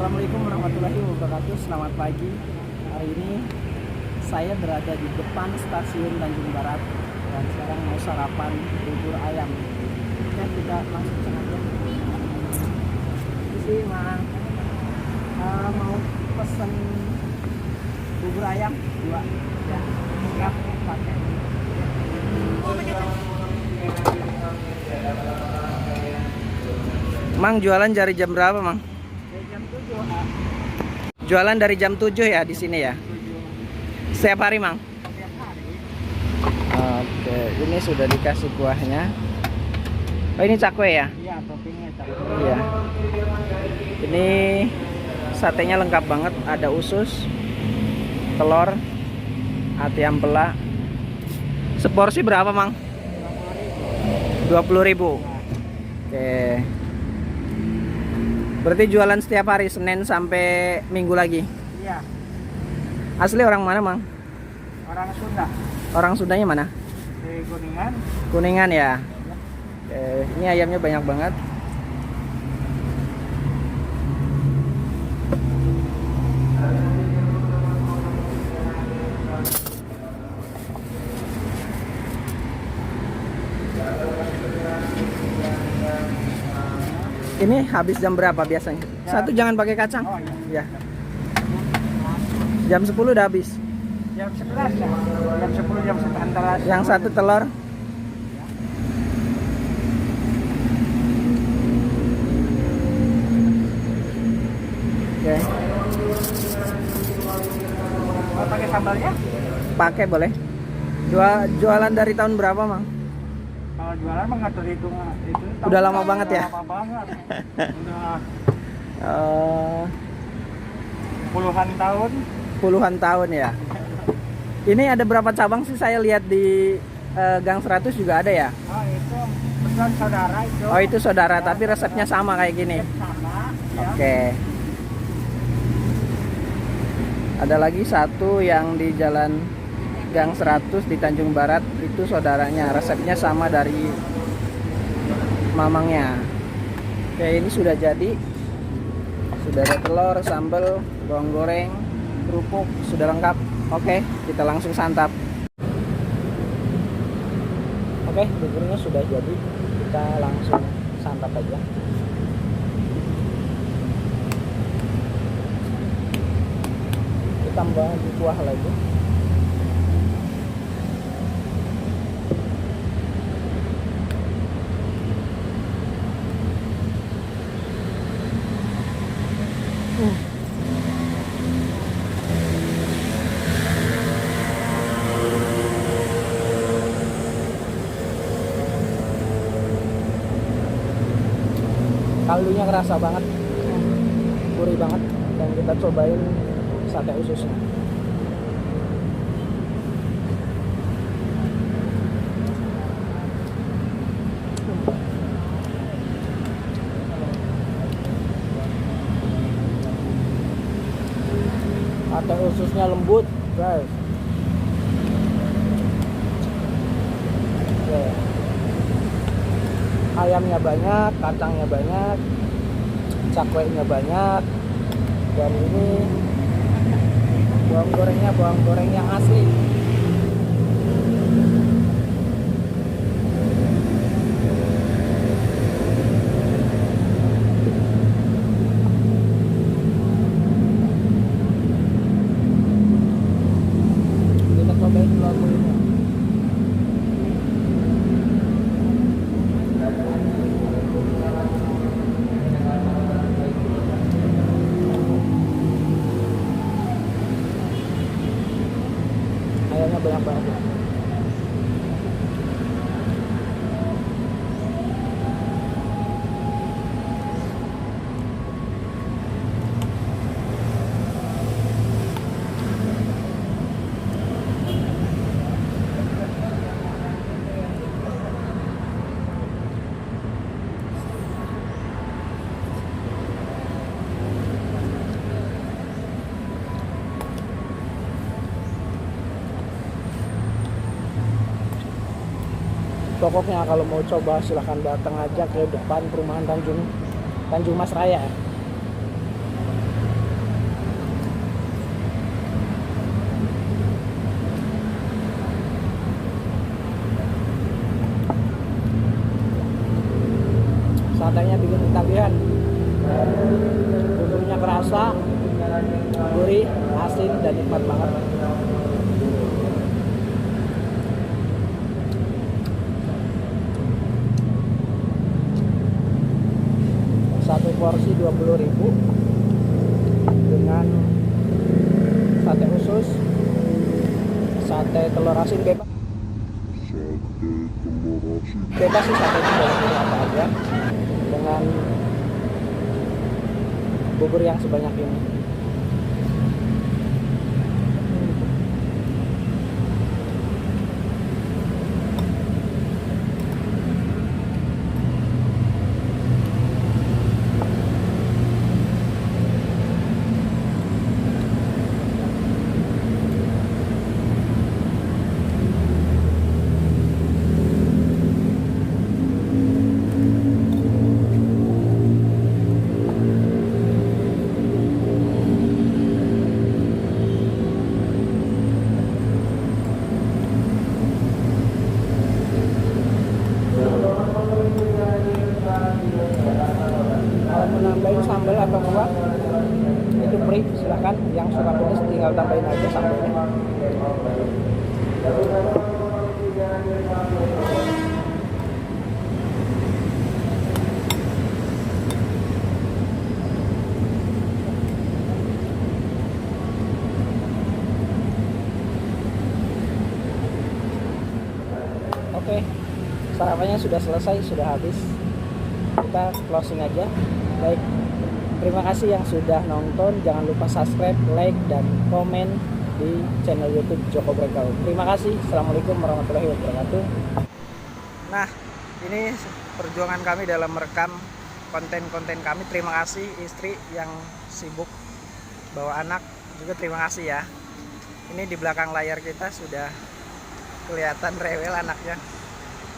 Assalamualaikum warahmatullahi wabarakatuh. Selamat pagi. Hari ini saya berada di depan stasiun Tanjung Barat dan sekarang mau sarapan bubur ayam. Oke, kita langsung saja. Ini sih mau pesen bubur ayam 2 ya. Siap pakai. Mang jualan dari jam berapa, Mang? Dari jam 7. Jualan dari jam 7 ya di sini ya. Setiap hari, Mang? Setiap hari. Oke, ini sudah dikasih kuahnya. Oh, ini cakwe ya? Iya, toppingnya cakwe. Iya. Ini satenya lengkap banget, ada usus, telur, ati ampela. Seporsi berapa, Mang? 20.000. Oke. Berarti jualan setiap hari Senin sampai Minggu lagi. Iya, Asli orang mana, Mang? orang Sunda. Orang Sundanya mana? Di Kuningan. Kuningan ya. Oke, ini ayamnya banyak banget. Ini habis jam berapa biasanya? Satu jangan pakai kacang. Oh iya. Ya. Jam 10 udah habis. Jam 11 ya. Jam 10 jam 11 antara. Yang satu telur. Oke, Mau pakai sambalnya? pakai boleh. Jualan dari tahun berapa, Mang? Kalau jualan mah nggak terhitung itu. Udah lama banget ya? Lama banget. Udah Eh, puluhan tahun. Puluhan tahun ya. Ini ada berapa cabang sih, saya lihat di Gang 100 juga ada ya? Oh itu bukan saudara itu. Oh, itu saudara, tapi resepnya sama kayak gini. Sama. Ya. Oke. Ada lagi satu yang di Jalan Gang 100 di Tanjung Barat, itu saudaranya. Resepnya sama dari mamangnya. Oke, ini sudah jadi. Sudah ada telur, sambal, bawang goreng, kerupuk, sudah lengkap. Oke, kita langsung santap. Oke, buburnya sudah jadi. Kita langsung santap aja. Tambah di kuah lagi. Kaldunya kerasa banget, gurih banget, dan kita cobain sate ususnya. Sate ususnya lembut, guys. Oke. Ayamnya banyak, kacangnya banyak, cakwenya banyak, dan ini bawang goreng yang asli. Kita cobain logo ini. Ayamnya banyak banget. Pokoknya kalau mau coba silahkan datang aja ke depan perumahan Tanjung Mas Raya. ketagihan. Buburnya kerasa, gurih, asin, dan nikmat banget. Satu porsi 20.000 dengan sate usus, sate telur asin bebas. Bebas sih satenya, boleh pilih apa aja, dengan bubur yang sebanyak ini. Kalau mau nambahin sambal atau kuah itu free, silahkan. Yang suka pedas tinggal tambahin aja sambalnya. Oke, sarapannya sudah selesai, sudah habis. Kita closing aja. Baik, terima kasih yang sudah nonton. Jangan lupa subscribe, like, dan komen di channel YouTube Joko Breakout. Terima kasih. Assalamualaikum warahmatullahi wabarakatuh. Nah, ini perjuangan kami dalam merekam konten-konten kami. Terima kasih istri yang sibuk bawa anak, juga terima kasih ya. Ini di belakang layar kita sudah kelihatan rewel anaknya.